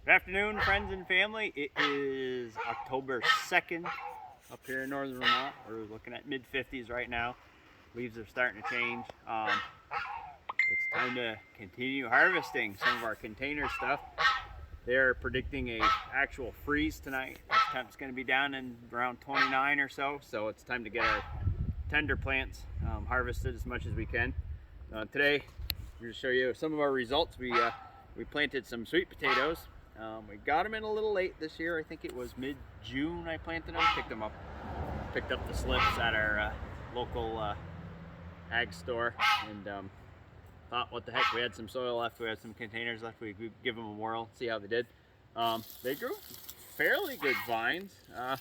Good afternoon, friends and family. It is October 2nd up here in northern Vermont. We're looking at mid-50s right now. Leaves are starting to change. It's time to continue harvesting some of our container stuff. They're predicting a actual freeze tonight. This temp's going to be down in around 29 or so. So it's time to get our tender plants harvested as much as we can. Today, I'm going to show you some of our results. We planted some sweet potatoes. We got them in a little late this year. I think it was mid-June I planted them. Picked up the slips at our local ag store, and thought, what the heck, we had some soil left, we had some containers left, we could give them a whirl, see how they did. They grew fairly good vines. I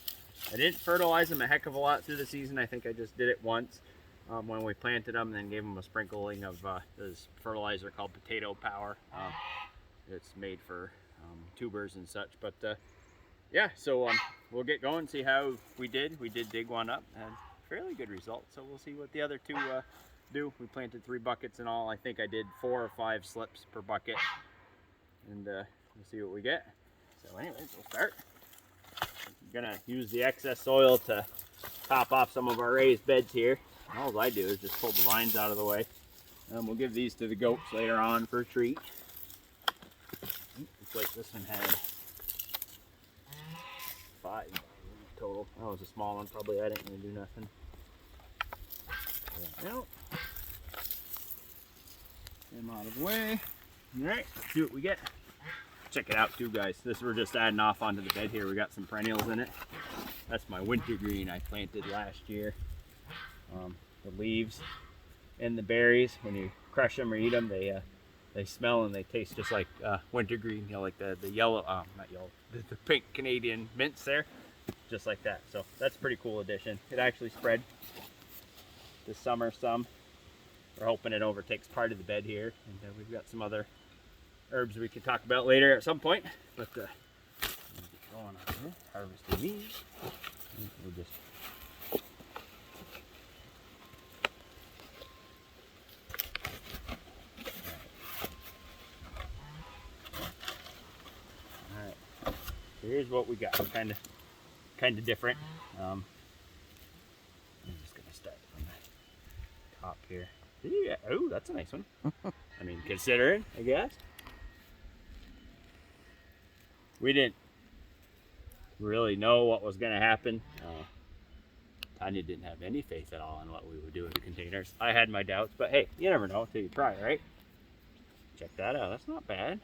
didn't fertilize them a heck of a lot through the season. I think I just did it once when we planted them, and then gave them a sprinkling of this fertilizer called Potato Power. It's made for tubers and such, but yeah, so we'll get going, see how we did. We did dig one up, had fairly good results, so we'll see what the other two do. We planted 3 buckets in all. I think I did 4 or 5 slips per bucket, and we'll see what we get. So anyways, we'll start. I'm gonna use the excess soil to top off some of our raised beds here. All I do is just pull the vines out of the way, and we'll give these to the goats later on for a treat. Looks like this one had 5 total. That was a small one, probably. I didn't really do nothing. Out. Them out of the way. Alright, let's see what we get. Check it out too, guys. This we're just adding off onto the bed here. We got some perennials in it. That's my wintergreen I planted last year. The leaves and the berries, when you crush them or eat them, they smell and they taste just like wintergreen, you know, like the yellow, not yellow, the pink Canadian mints there, just like that. So that's a pretty cool addition. It actually spread this summer some. We're hoping it overtakes part of the bed here, and we've got some other herbs we can talk about later at some point. But get going on here, harvesting these. We'll just here's what we got. Kind of different. I'm just gonna start from the top here. Yeah. Oh, that's a nice one. I mean, considering, I guess. We didn't really know what was gonna happen. Tanya didn't have any faith at all in what we would do with the containers. I had my doubts, but hey, you never know until you try, right? Check that out. That's not bad.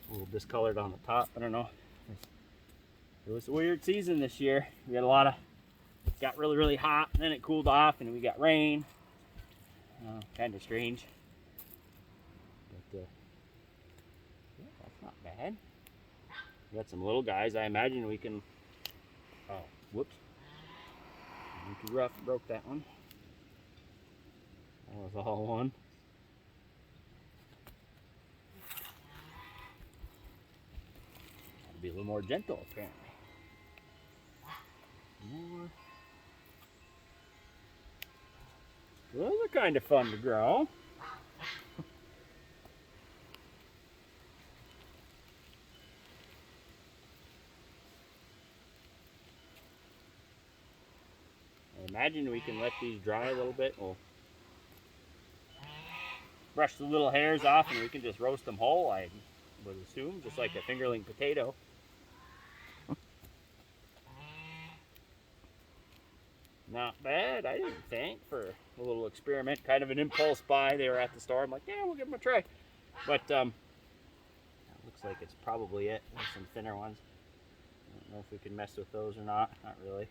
A little discolored on the top. I don't know. It was a weird season this year. We had it got really, really hot, and then it cooled off, and we got rain. Kind of strange. But yeah, that's not bad. We got some little guys. I imagine we can. Oh, whoops! Too rough. Broke that one. That was all one. Be a little more gentle, apparently. More. Those are kind of fun to grow. I imagine we can let these dry a little bit. We'll brush the little hairs off, and we can just roast them whole, I would assume, just like a fingerling potato. Not bad, I didn't think, for a little experiment. Kind of an impulse buy. They were at the store. I'm like, yeah, we'll give them a try. But it looks like it's probably it. There's some thinner ones. I don't know if we can mess with those or not. Not really.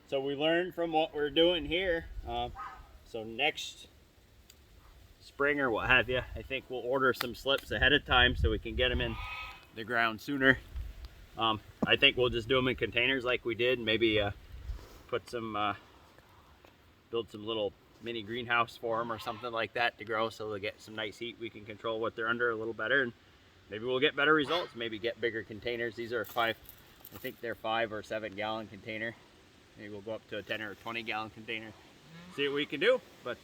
So we learned from what we're doing here. So next spring or what have you, I think we'll order some slips ahead of time so we can get them in the ground sooner. I think we'll just do them in containers like we did, and maybe put some, build some little mini greenhouse for them or something like that to grow, so they'll get some nice heat. We can control what they're under a little better, and maybe we'll get better results. Maybe get bigger containers. These are I think they're 5 or 7 gallon container. Maybe we'll go up to a 10 or 20 gallon container. See what we can do. But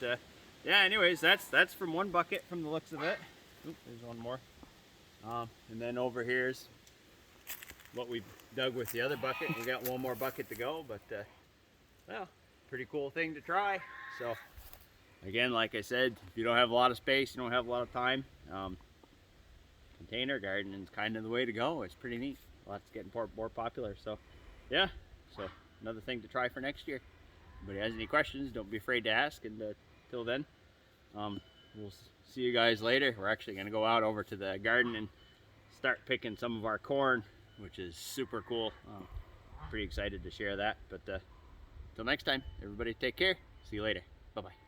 yeah, anyways, that's from one bucket from the looks of it. Oop, there's one more. And then over here's what we dug with the other bucket. We got one more bucket to go, but well, pretty cool thing to try. So again, like I said, if you don't have a lot of space, you don't have a lot of time, container gardening is kind of the way to go. It's pretty neat. Well, that's getting more popular. So yeah, so another thing to try for next year. If anybody has any questions, don't be afraid to ask. And till then, we'll see you guys later. We're actually going to go out over to the garden and start picking some of our corn, which is super cool. Pretty excited to share that. But till next time, everybody take care. See you later. Bye-bye.